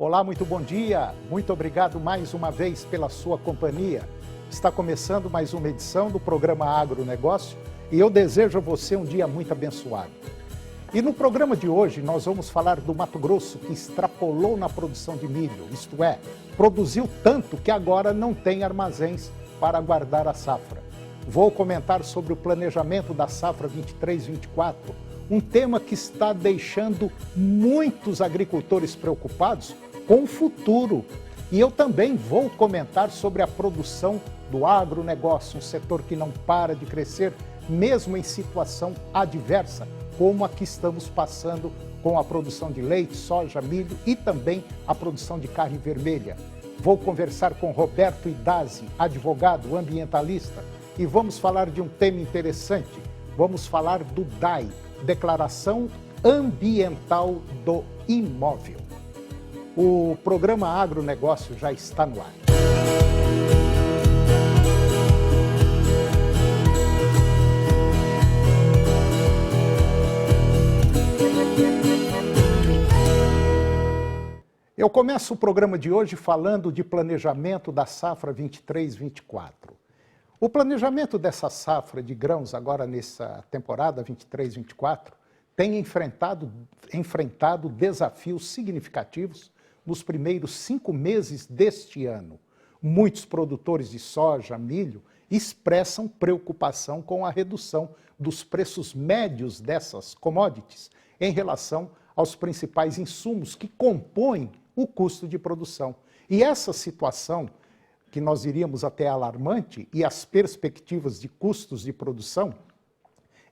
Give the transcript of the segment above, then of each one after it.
Olá, muito bom dia. Muito obrigado mais uma vez pela sua companhia. Está começando mais uma edição do programa Agronegócio e eu desejo a você um dia muito abençoado. E no programa de hoje nós vamos falar do Mato Grosso, que extrapolou na produção de milho, isto é, produziu tanto que agora não tem armazéns para guardar a safra. Vou comentar sobre o planejamento da safra 23-24, um tema que está deixando muitos agricultores preocupados com o futuro. E eu também vou comentar sobre a produção do agronegócio, um setor que não para de crescer, mesmo em situação adversa, como a que estamos passando com a produção de leite, soja, milho e também a produção de carne vermelha. Vou conversar com Roberto Idazzi, advogado ambientalista, e vamos falar de um tema interessante. Vamos falar do DAI, Declaração Ambiental do Imóvel. O programa Agronegócio já está no ar. Eu começo o programa de hoje falando de planejamento da safra 23-24. O planejamento dessa safra de grãos agora nessa temporada 23-24 tem enfrentado desafios significativos nos primeiros 5 meses deste ano. Muitos produtores de soja, milho, expressam preocupação com a redução dos preços médios dessas commodities em relação aos principais insumos que compõem o custo de produção. E essa situação, que nós diríamos até alarmante, e as perspectivas de custos de produção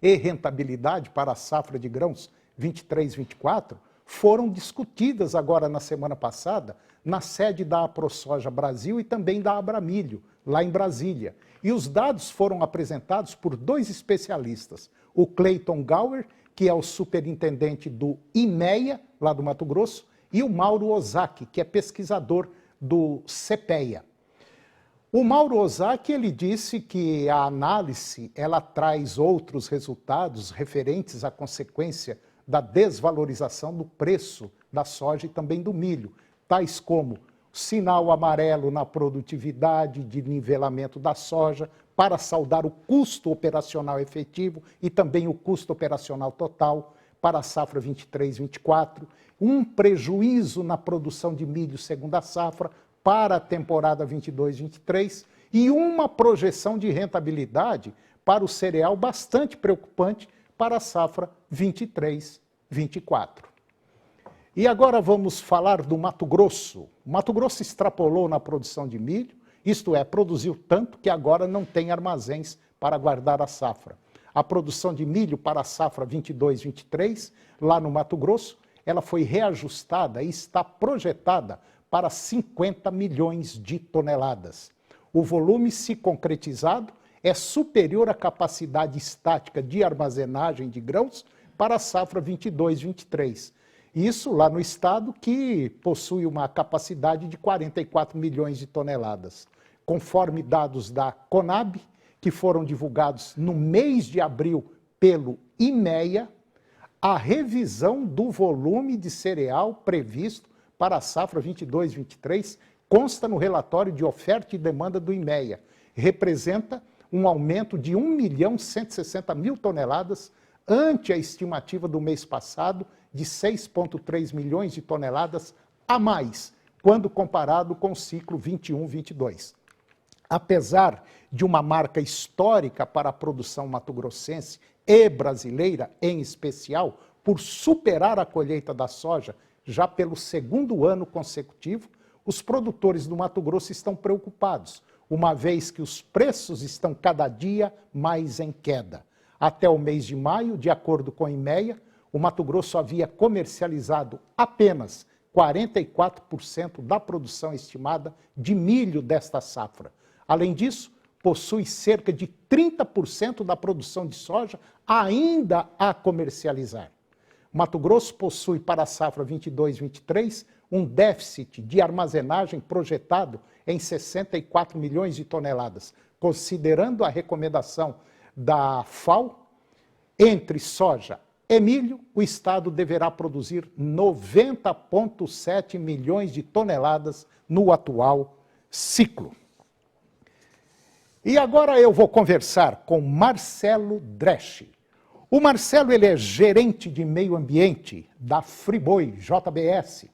e rentabilidade para a safra de grãos 23-24 foram discutidas agora na semana passada na sede da AproSoja Brasil e também da Abramilho, lá em Brasília. E os dados foram apresentados por 2 especialistas, o Clayton Gower, que é o superintendente do IMEA, lá do Mato Grosso, e o Mauro Ozaki, que é pesquisador do CPEA. O Mauro Ozaki, ele disse que a análise ela traz outros resultados referentes à consequência da desvalorização do preço da soja e também do milho, tais como sinal amarelo na produtividade de nivelamento da soja para saldar o custo operacional efetivo e também o custo operacional total para a safra 23-24, um prejuízo na produção de milho segundo a safra para a temporada 22-23 e uma projeção de rentabilidade para o cereal bastante preocupante para a safra 23-24. E agora vamos falar do Mato Grosso. O Mato Grosso extrapolou na produção de milho, isto é, produziu tanto que agora não tem armazéns para guardar a safra. A produção de milho para a safra 22-23, lá no Mato Grosso, ela foi reajustada e está projetada para 50 milhões de toneladas. O volume, se concretizado, é superior à capacidade estática de armazenagem de grãos para a safra 22-23. Isso lá no estado que possui uma capacidade de 44 milhões de toneladas. Conforme dados da Conab, que foram divulgados no mês de abril pelo IMEA, a revisão do volume de cereal previsto para a safra 22-23 consta no relatório de oferta e demanda do IMEA. Representa um aumento de 1.160.000 toneladas ante a estimativa do mês passado de 6,3 milhões de toneladas a mais, quando comparado com o ciclo 21-22. Apesar de uma marca histórica para a produção mato-grossense e brasileira, em especial, por superar a colheita da soja já pelo 2º ano consecutivo, os produtores do Mato Grosso estão preocupados, uma vez que os preços estão cada dia mais em queda. Até o mês de maio, de acordo com o IMEA, o Mato Grosso havia comercializado apenas 44% da produção estimada de milho desta safra. Além disso, possui cerca de 30% da produção de soja ainda a comercializar. Mato Grosso possui para a safra 22-23 um déficit de armazenagem projetado em 64 milhões de toneladas, considerando a recomendação da FAO, entre soja Emílio, o Estado deverá produzir 90,7 milhões de toneladas no atual ciclo. E agora eu vou conversar com Marcelo Dresch. O Marcelo ele é gerente de meio ambiente da Friboi, JBS.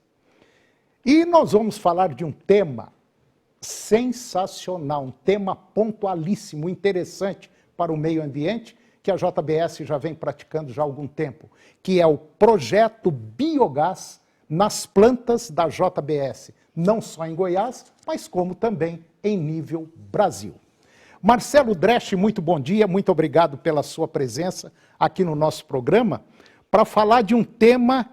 E nós vamos falar de um tema sensacional, um tema pontualíssimo, interessante para o meio ambiente, que a JBS já vem praticando já há algum tempo, que é o projeto Biogás nas plantas da JBS, não só em Goiás, mas como também em nível Brasil. Marcelo Dresch, muito bom dia, muito obrigado pela sua presença aqui no nosso programa, para falar de um tema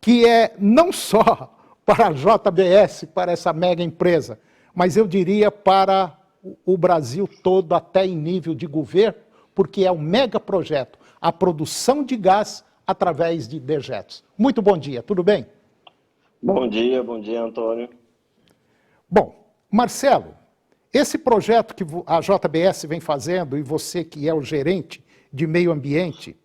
que é não só para a JBS, para essa mega empresa, mas eu diria para o Brasil todo, até em nível de governo, porque é um mega projeto, a produção de gás através de dejetos. Muito bom dia, tudo bem? Bom dia, Antônio. Bom, Marcelo, esse projeto que a JBS vem fazendo, e você que é o gerente de meio ambiente,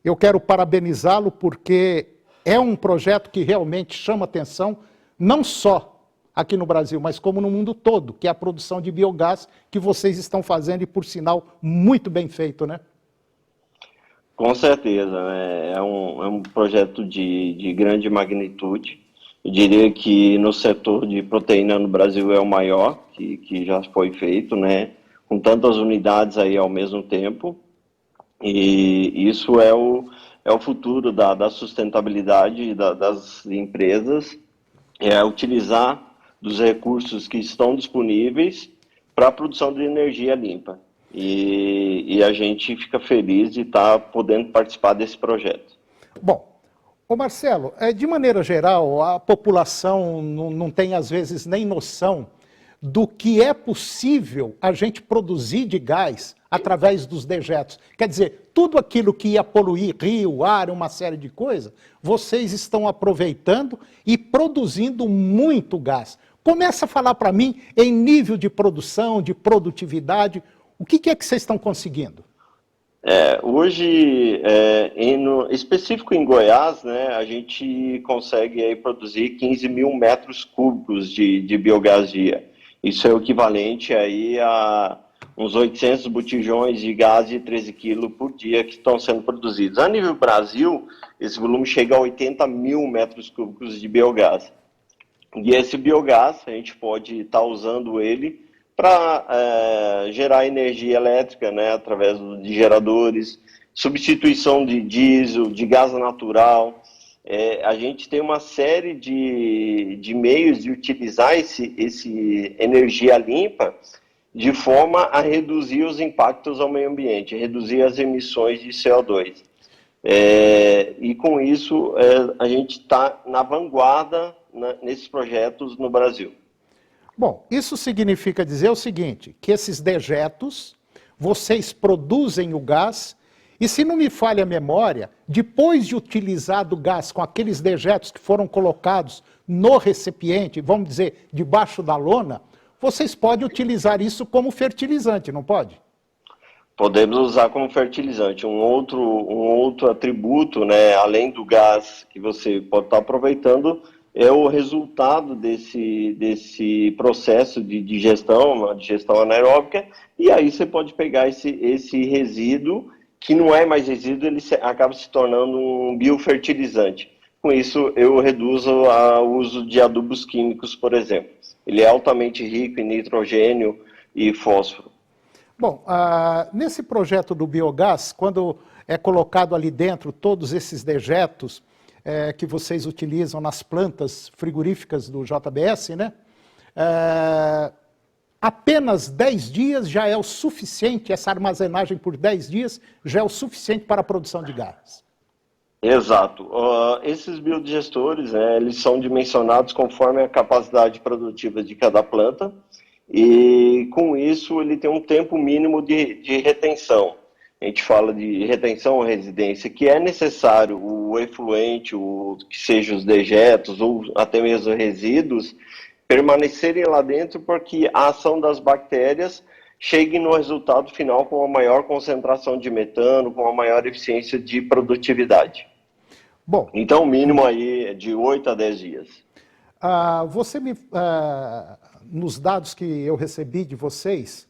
eu quero parabenizá-lo porque é um projeto que realmente chama atenção, não só aqui no Brasil, mas como no mundo todo, que é a produção de biogás que vocês estão fazendo e, por sinal, muito bem feito, né? Com certeza, né? É um projeto de grande magnitude. Eu diria que no setor de proteína no Brasil é o maior que já foi feito, né? Com tantas unidades aí ao mesmo tempo. E isso é o futuro da sustentabilidade das empresas, é utilizar dos recursos que estão disponíveis para a produção de energia limpa. E a gente fica feliz de estar podendo participar desse projeto. Bom, ô Marcelo, de maneira geral, a população não tem às vezes nem noção do que é possível a gente produzir de gás através dos dejetos. Quer dizer, tudo aquilo que ia poluir rio, ar, uma série de coisas, vocês estão aproveitando e produzindo muito gás. Começa a falar para mim em nível de produção, de produtividade, o que é que vocês estão conseguindo? Hoje, específico em Goiás, né, a gente consegue aí produzir 15 mil metros cúbicos de biogás dia. Isso é o equivalente aí a uns 800 botijões de gás de 13 quilos por dia que estão sendo produzidos. A nível Brasil, esse volume chega a 80 mil metros cúbicos de biogás. E esse biogás, a gente pode estar usando ele para gerar energia elétrica, né, através de geradores, substituição de diesel, de gás natural. A gente tem uma série de meios de utilizar esse energia limpa de forma a reduzir os impactos ao meio ambiente, reduzir as emissões de CO2. E com isso, a gente está na vanguarda nesses projetos no Brasil. Bom, isso significa dizer o seguinte, que esses dejetos, vocês produzem o gás, e se não me falha a memória, depois de utilizado o gás com aqueles dejetos que foram colocados no recipiente, vamos dizer, debaixo da lona, vocês podem utilizar isso como fertilizante, não pode? Podemos usar como fertilizante. Um outro atributo, né, além do gás que você pode estar aproveitando, é o resultado desse processo de digestão, uma digestão anaeróbica, e aí você pode pegar esse resíduo, que não é mais resíduo, ele acaba se tornando um biofertilizante. Com isso, eu reduzo o uso de adubos químicos, por exemplo. Ele é altamente rico em nitrogênio e fósforo. Bom, nesse projeto do biogás, quando é colocado ali dentro todos esses dejetos que vocês utilizam nas plantas frigoríficas do JBS, né? Apenas 10 dias já é o suficiente, essa armazenagem por 10 dias já é o suficiente para a produção de gás. Exato. Esses biodigestores, né, eles são dimensionados conforme a capacidade produtiva de cada planta e com isso ele tem um tempo mínimo de retenção. A gente fala de retenção ou residência, que é necessário o efluente, que seja os dejetos ou até mesmo resíduos, permanecerem lá dentro porque a ação das bactérias chegue no resultado final com uma maior concentração de metano, com uma maior eficiência de produtividade. Bom, então o mínimo aí é de 8 a 10 dias. Nos dados que eu recebi de vocês,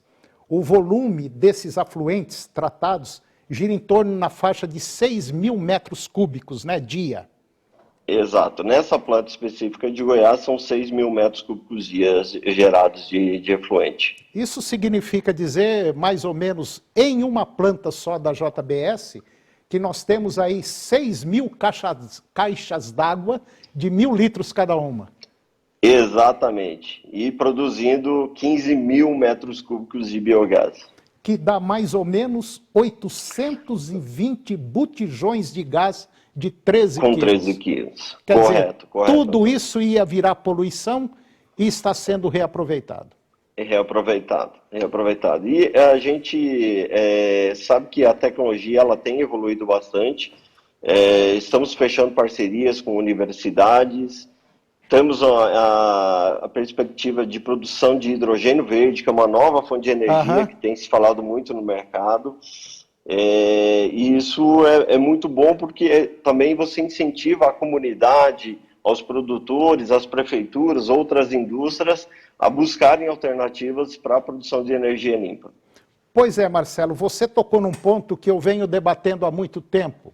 o volume desses afluentes tratados gira em torno na faixa de 6 mil metros cúbicos, né, dia. Exato. Nessa planta específica de Goiás, são 6 mil metros cúbicos dia gerados de efluente. Isso significa dizer, mais ou menos, em uma planta só da JBS, que nós temos aí 6 mil caixas d'água de 1.000 litros cada uma. Exatamente. E produzindo 15 mil metros cúbicos de biogás. Que dá mais ou menos 820 botijões de gás de 13 quilos. Com 13 quilos. Quer correto. Tudo isso ia virar poluição e está sendo reaproveitado. Reaproveitado. E a gente sabe que a tecnologia ela tem evoluído bastante. Estamos fechando parcerias com universidades. Temos a perspectiva de produção de hidrogênio verde, que é uma nova fonte de energia que tem se falado muito no mercado. E isso é muito bom porque também você incentiva a comunidade, aos produtores, às prefeituras, outras indústrias, a buscarem alternativas para a produção de energia limpa. Pois é, Marcelo, você tocou num ponto que eu venho debatendo há muito tempo.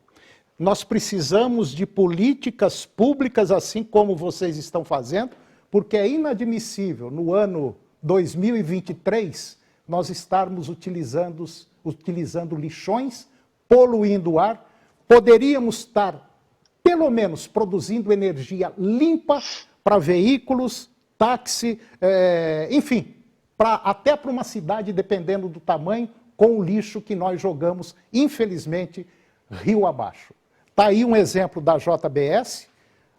Nós precisamos de políticas públicas, assim como vocês estão fazendo, porque é inadmissível, no ano 2023, nós estarmos utilizando lixões, poluindo o ar. Poderíamos estar, pelo menos, produzindo energia limpa para veículos, táxi, enfim, até para uma cidade, dependendo do tamanho, com o lixo que nós jogamos, infelizmente, rio abaixo. Está aí um exemplo da JBS,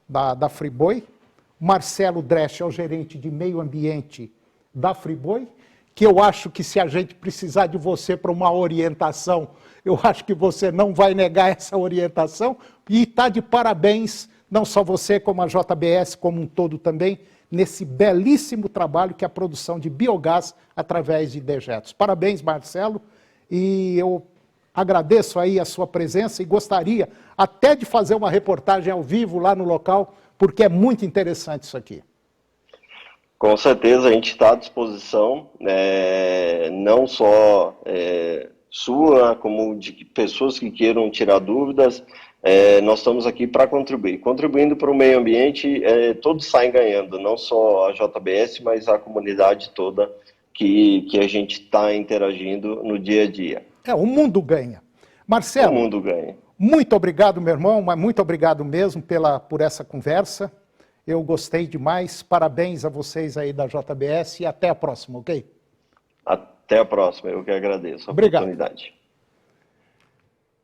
da Friboi. Marcelo Dresch é o gerente de meio ambiente da Friboi, que eu acho que se a gente precisar de você para uma orientação, eu acho que você não vai negar essa orientação. E está de parabéns, não só você, como a JBS como um todo também, nesse belíssimo trabalho que é a produção de biogás através de dejetos. Parabéns, Marcelo, e eu agradeço aí a sua presença e gostaria até de fazer uma reportagem ao vivo lá no local, porque é muito interessante isso aqui. Com certeza a gente está à disposição, não só sua, como de pessoas que queiram tirar dúvidas. Nós estamos aqui para contribuir. Contribuindo para o meio ambiente, todos saem ganhando, não só a JBS, mas a comunidade toda que a gente está interagindo no dia a dia. O mundo ganha. Marcelo, o mundo ganha. Muito obrigado, meu irmão, mas muito obrigado mesmo por essa conversa. Eu gostei demais. Parabéns a vocês aí da JBS e até a próxima, ok? Até a próxima, eu que agradeço a oportunidade.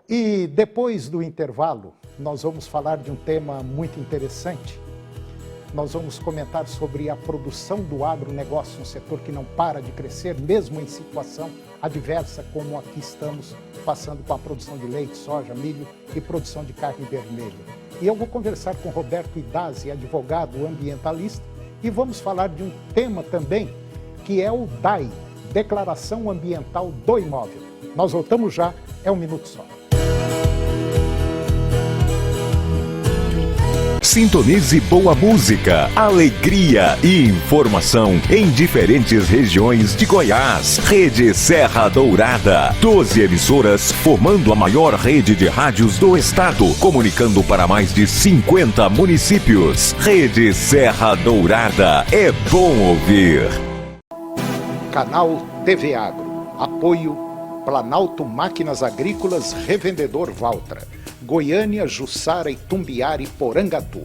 E depois do intervalo, nós vamos falar de um tema muito interessante. Nós vamos comentar sobre a produção do agronegócio, um setor que não para de crescer, mesmo em situação adversa, como aqui estamos passando com a produção de leite, soja, milho e produção de carne vermelha. E eu vou conversar com Roberto Idazzi, advogado ambientalista, e vamos falar de um tema também, que é o DAI, Declaração Ambiental do Imóvel. Nós voltamos já, é um minuto só. Sintonize boa música, alegria e informação em diferentes regiões de Goiás. Rede Serra Dourada. 12 emissoras formando a maior rede de rádios do estado, comunicando para mais de 50 municípios. Rede Serra Dourada. É bom ouvir. Canal TV Agro. Apoio Planalto Máquinas Agrícolas Revendedor Valtra. Goiânia, Jussara, Itumbiara e Porangatu.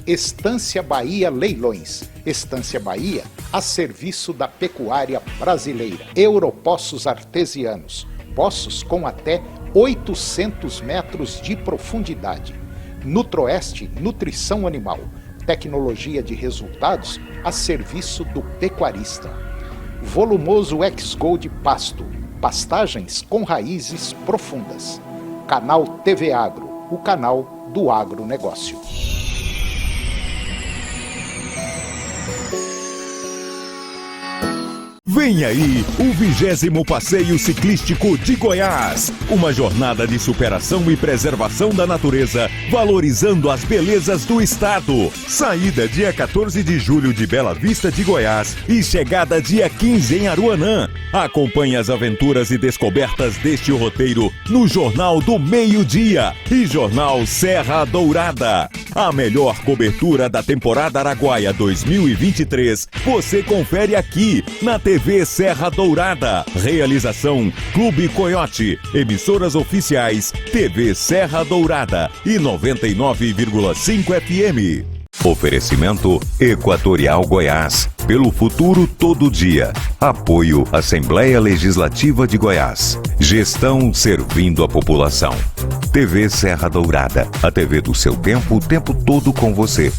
Estância Bahia Leilões. Estância Bahia, a serviço da pecuária brasileira. Europoços Artesianos. Poços com até 800 metros de profundidade. Nutroeste, nutrição animal. Tecnologia de resultados a serviço do pecuarista. Volumoso X-Gold Pasto. Pastagens com raízes profundas. Canal TV Agro, o canal do agronegócio. Vem aí o 20º Passeio Ciclístico de Goiás. Uma jornada de superação e preservação da natureza, valorizando as belezas do estado. Saída dia 14 de julho de Bela Vista de Goiás e chegada dia 15 em Aruanã. Acompanhe as aventuras e descobertas deste roteiro no Jornal do Meio-Dia e Jornal Serra Dourada. A melhor cobertura da temporada Araguaia 2023 você confere aqui na TV Serra Dourada. Realização Clube Coiote, emissoras oficiais TV Serra Dourada e 99,5 FM. Oferecimento Equatorial Goiás. Pelo futuro todo dia. Apoio Assembleia Legislativa de Goiás. Gestão servindo a população. TV Serra Dourada. A TV do seu tempo, o tempo todo com você.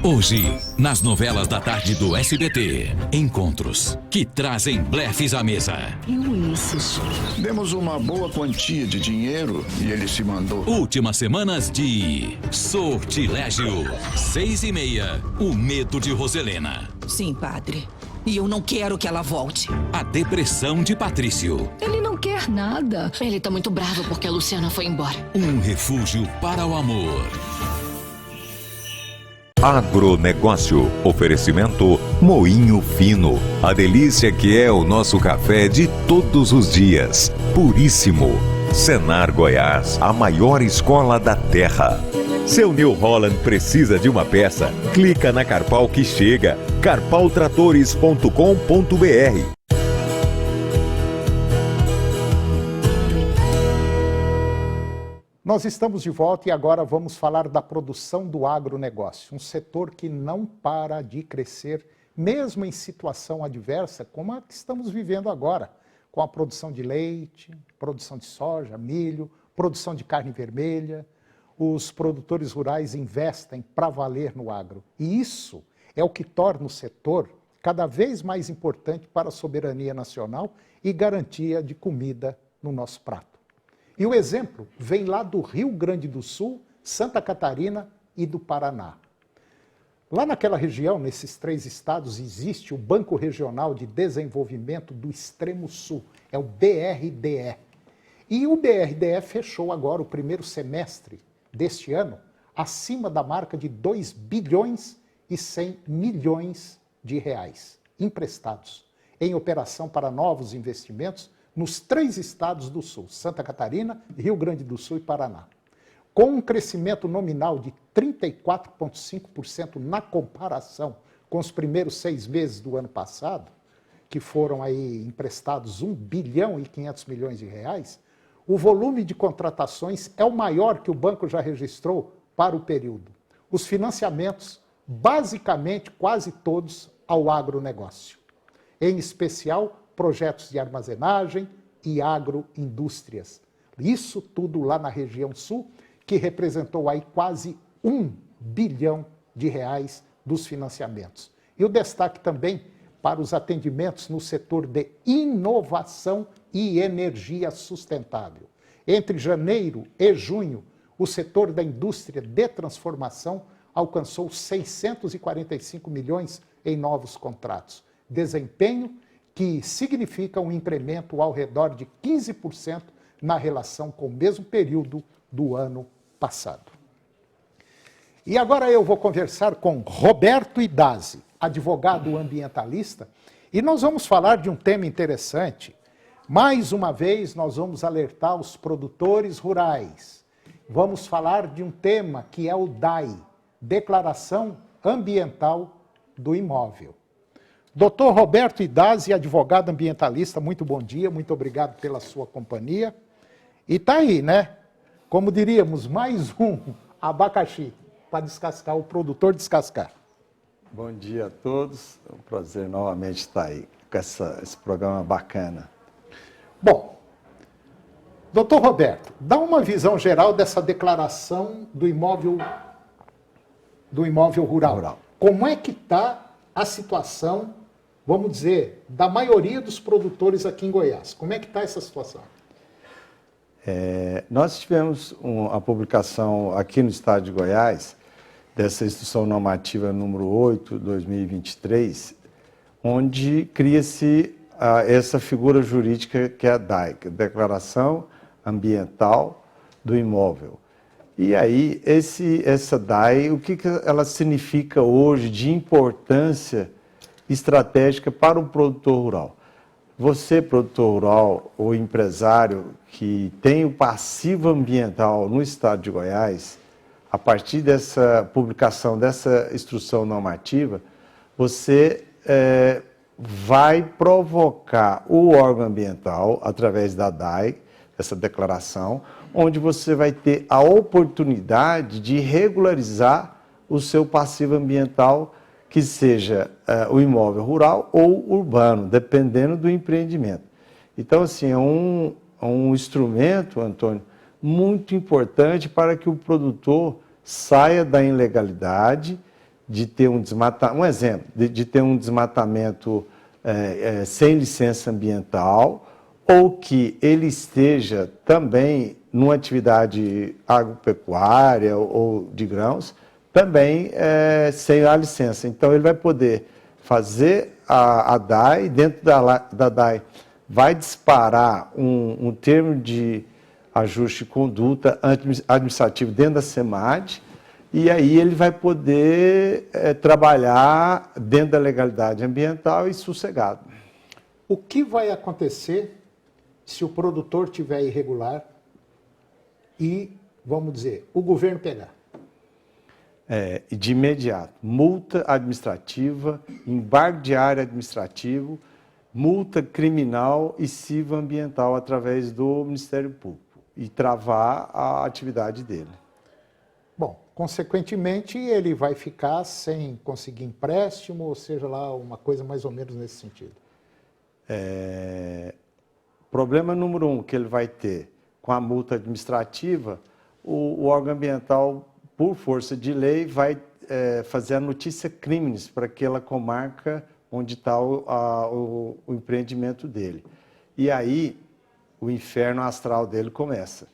Hoje, nas novelas da tarde do SBT, encontros que trazem blefes à mesa. E Ulisses? Demos uma boa quantia de dinheiro e ele se mandou. Últimas semanas de Sortilégio. 6h30, o medo de Roselena. Sim, padre. E eu não quero que ela volte. A depressão de Patrício. Ele não quer nada. Ele tá muito bravo porque a Luciana foi embora. Um refúgio para o amor. Agronegócio. Oferecimento Moinho Fino. A delícia que é o nosso café de todos os dias. Puríssimo. Senar Goiás, a maior escola da terra. Seu New Holland precisa de uma peça? Clica na Carpal que chega. carpaltratores.com.br. Nós estamos de volta e agora vamos falar da produção do agronegócio, um setor que não para de crescer, mesmo em situação adversa como a que estamos vivendo agora, com a produção de leite, produção de soja, milho, produção de carne vermelha. Os produtores rurais investem para valer no agro. E isso é o que torna o setor cada vez mais importante para a soberania nacional e garantia de comida no nosso prato. E o exemplo vem lá do Rio Grande do Sul, Santa Catarina e do Paraná. Lá naquela região, nesses 3 estados, existe o Banco Regional de Desenvolvimento do Extremo Sul, é o BRDE. E o BRDE fechou agora o primeiro semestre deste ano acima da marca de 2 bilhões e 100 milhões de reais emprestados em operação para novos investimentos nos 3 estados do Sul, Santa Catarina, Rio Grande do Sul e Paraná. Com um crescimento nominal de 34,5% na comparação com os primeiros 6 meses do ano passado, que foram aí emprestados 1 bilhão e 500 milhões de reais, o volume de contratações é o maior que o banco já registrou para o período. Os financiamentos, basicamente quase todos ao agronegócio. Em especial, projetos de armazenagem e agroindústrias. Isso tudo lá na região sul, que representou aí quase 1 bilhão de reais dos financiamentos. E o destaque também para os atendimentos no setor de inovação e energia sustentável. Entre janeiro e junho, o setor da indústria de transformação alcançou 645 milhões em novos contratos. Desempenho que significa um incremento ao redor de 15% na relação com o mesmo período do ano passado. E agora eu vou conversar com Roberto Idazzi, advogado ambientalista, e nós vamos falar de um tema interessante. Mais uma vez, nós vamos alertar os produtores rurais. Vamos falar de um tema que é o DAI, Declaração Ambiental do Imóvel. Doutor Roberto Idazzi, advogado ambientalista, muito bom dia, muito obrigado pela sua companhia. E tá aí, né? Como diríamos, mais um abacaxi para descascar, o produtor descascar. Bom dia a todos, é um prazer novamente estar aí com esse programa bacana. Bom, doutor Roberto, dá uma visão geral dessa declaração do imóvel rural. Como é que está a situação, vamos dizer, da maioria dos produtores aqui em Goiás? Como é que está essa situação? Nós tivemos a publicação aqui no estado de Goiás dessa instrução normativa número 8, 2023, onde cria-se essa figura jurídica que é a DAI, que é a Declaração Ambiental do Imóvel. E aí, essa DAI, o que ela significa hoje de importância estratégica para o produtor rural? Você, produtor rural ou empresário que tem o passivo ambiental no estado de Goiás, a partir dessa publicação, dessa instrução normativa, você vai provocar o órgão ambiental, através da DAI, essa declaração, onde você vai ter a oportunidade de regularizar o seu passivo ambiental, que seja o imóvel rural ou urbano, dependendo do empreendimento. Então, assim, é um instrumento, Antônio, muito importante para que o produtor saia da ilegalidade de ter um desmatamento, um exemplo, de ter um desmatamento sem licença ambiental, ou que ele esteja também numa atividade agropecuária ou de grãos, também sem a licença. Então, ele vai poder fazer a DAI, dentro da DAI vai disparar um termo de ajuste de conduta administrativo dentro da SEMAD, e aí ele vai poder trabalhar dentro da legalidade ambiental e sossegado. O que vai acontecer se o produtor tiver irregular e, vamos dizer, o governo pegar? De imediato, multa administrativa, embargo de área administrativo, multa criminal e CIVA ambiental através do Ministério Público e travar a atividade dele. Bom, consequentemente, ele vai ficar sem conseguir empréstimo, ou seja lá, uma coisa mais ou menos nesse sentido. Problema número 1 que ele vai ter com a multa administrativa, o órgão ambiental, por força de lei, vai fazer a notícia crimes para aquela comarca onde está o empreendimento dele. E aí, o inferno astral dele começa.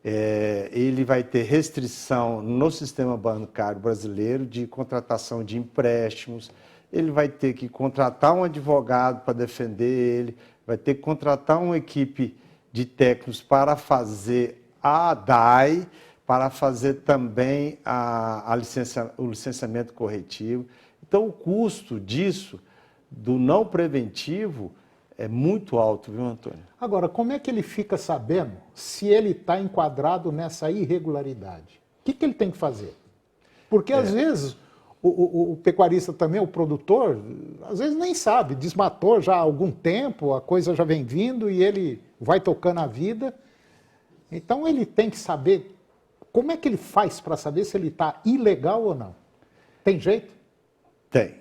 Ele vai ter restrição no sistema bancário brasileiro de contratação de empréstimos, ele vai ter que contratar um advogado para defender ele, vai ter que contratar uma equipe de técnicos para fazer a DAI, para fazer também o licenciamento corretivo. Então, o custo disso, do não preventivo, é muito alto, viu, Antônio? Agora, como é que ele fica sabendo se ele está enquadrado nessa irregularidade? O que ele tem que fazer? Porque, às vezes, o pecuarista também, o produtor, às vezes nem sabe, desmatou já há algum tempo, a coisa já vem vindo e ele vai tocando a vida. Então, ele tem que saber. Como é que ele faz para saber se ele está ilegal ou não? Tem jeito? Tem.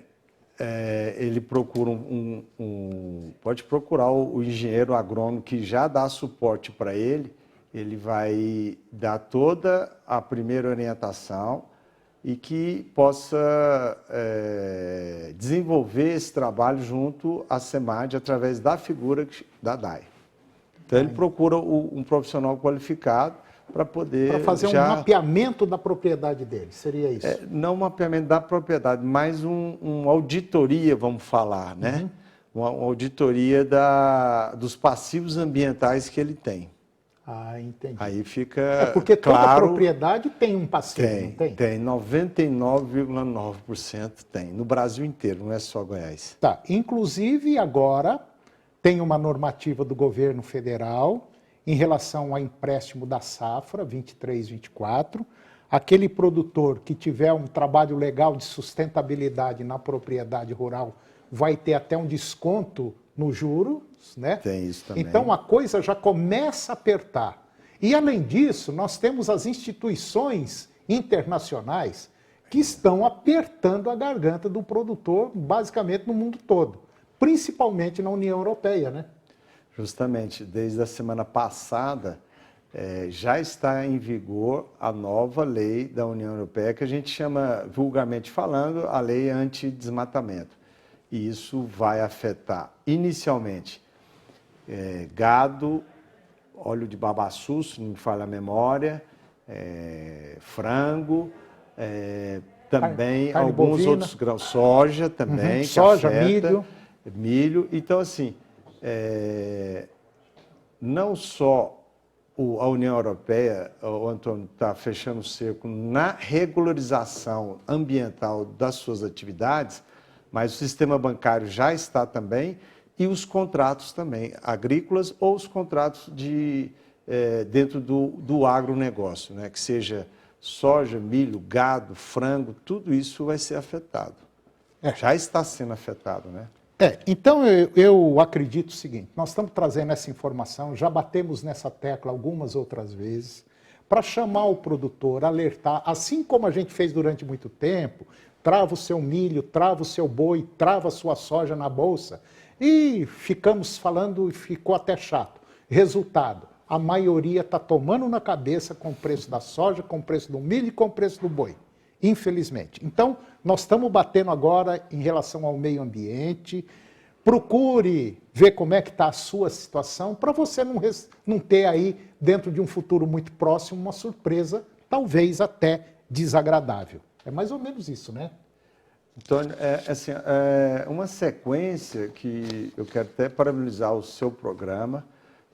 Ele procura pode procurar o engenheiro agrônomo que já dá suporte para ele vai dar toda a primeira orientação e que possa desenvolver esse trabalho junto à SEMAD através da figura da DAI. Então, ele procura um profissional qualificado para poder... Para fazer um mapeamento da propriedade dele, seria isso? Não um mapeamento da propriedade, mas uma auditoria, vamos falar, né? Uma auditoria dos passivos ambientais que ele tem. Ah, entendi. Aí fica porque claro, toda propriedade tem um passivo, não tem? Tem, 99,9% tem, no Brasil inteiro, não é só Goiás. Tá, inclusive agora tem uma normativa do governo federal em relação ao empréstimo da safra 23-24, aquele produtor que tiver um trabalho legal de sustentabilidade na propriedade rural vai ter até um desconto no juros, né? Tem isso também. Então a coisa já começa a apertar. E além disso, nós temos as instituições internacionais que estão apertando a garganta do produtor, basicamente no mundo todo, principalmente na União Europeia, né? Justamente, desde a semana passada, já está em vigor a nova lei da União Europeia, que a gente chama, vulgarmente falando, a lei anti-desmatamento. E isso vai afetar, inicialmente, gado, óleo de babaçu, se não me falha a memória, frango, também carne alguns bovina. outros grãos, soja também, que soja, afeta. milho. milho. Então, assim, não só a União Europeia, o Antônio, está fechando o cerco na regularização ambiental das suas atividades, mas o sistema bancário já está também, e os contratos também, agrícolas ou os contratos dentro do agronegócio, né? Que seja soja, milho, gado, frango, tudo isso vai ser afetado. Já está sendo afetado, né? Então eu acredito o seguinte, nós estamos trazendo essa informação, já batemos nessa tecla algumas outras vezes, para chamar o produtor, alertar, assim como a gente fez durante muito tempo, trava o seu milho, trava o seu boi, trava a sua soja na bolsa, e ficamos falando e ficou até chato. Resultado, a maioria está tomando na cabeça com o preço da soja, com o preço do milho e com o preço do boi. Infelizmente. Então, nós estamos batendo agora em relação ao meio ambiente. Procure ver como é que está a sua situação, para você não ter aí, dentro de um futuro muito próximo, uma surpresa, talvez até desagradável. É mais ou menos isso, né? Antônio, uma sequência que eu quero até parabenizar o seu programa,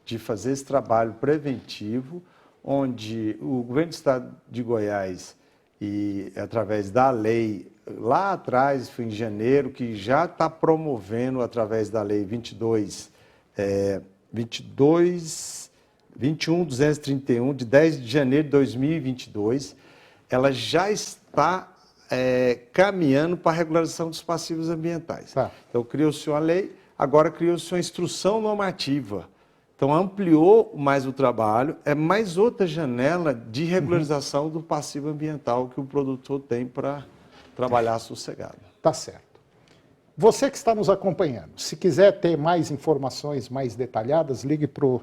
de fazer esse trabalho preventivo, onde o governo do estado de Goiás, e através da lei, lá atrás, foi em janeiro, que já está promovendo, através da lei 21.231, de 10 de janeiro de 2022, ela já está caminhando para a regularização dos passivos ambientais. Então, criou-se uma lei, agora criou-se uma instrução normativa. Então, ampliou mais o trabalho, é mais outra janela de regularização do passivo ambiental que o produtor tem para trabalhar sossegado. Tá certo. Você que está nos acompanhando, se quiser ter mais informações mais detalhadas, ligue para o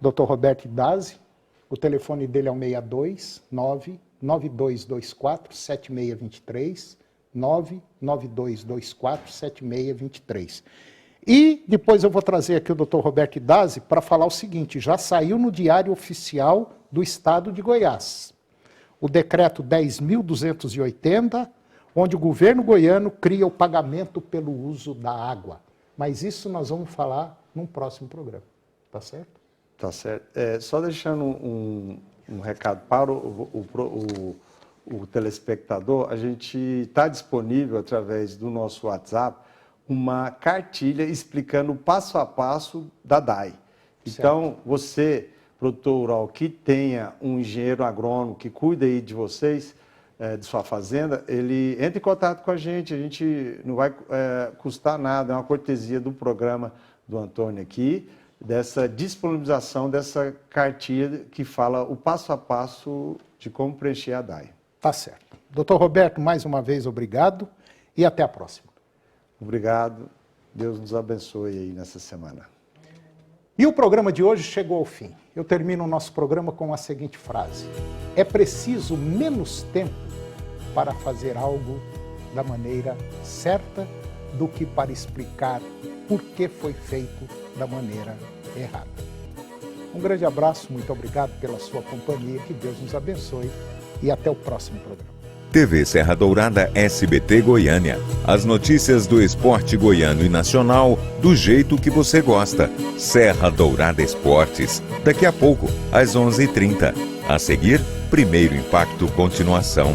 Dr. Roberto Idasi, o telefone dele é o 629-9224-7623, 99224-7623. E depois eu vou trazer aqui o Dr. Roberto Idasi para falar o seguinte, já saiu no Diário Oficial do Estado de Goiás, o decreto 10.280, onde o governo goiano cria o pagamento pelo uso da água. Mas isso nós vamos falar num próximo programa, tá certo? Tá certo. Só deixando um recado para o telespectador, a gente está disponível através do nosso WhatsApp, uma cartilha explicando o passo a passo da DAI. Então, você, produtor rural, que tenha um engenheiro agrônomo que cuida aí de vocês, de sua fazenda, ele entra em contato com a gente não vai custar nada, é uma cortesia do programa do Antônio aqui, dessa disponibilização dessa cartilha que fala o passo a passo de como preencher a DAI. Tá certo. Doutor Roberto, mais uma vez, obrigado e até a próxima. Obrigado. Deus nos abençoe aí nessa semana. E o programa de hoje chegou ao fim. Eu termino o nosso programa com a seguinte frase. É preciso menos tempo para fazer algo da maneira certa do que para explicar por que foi feito da maneira errada. Um grande abraço, muito obrigado pela sua companhia, que Deus nos abençoe e até o próximo programa. TV Serra Dourada SBT Goiânia. As notícias do esporte goiano e nacional do jeito que você gosta. Serra Dourada Esportes. Daqui a pouco, às 11h30. A seguir, Primeiro Impacto Continuação.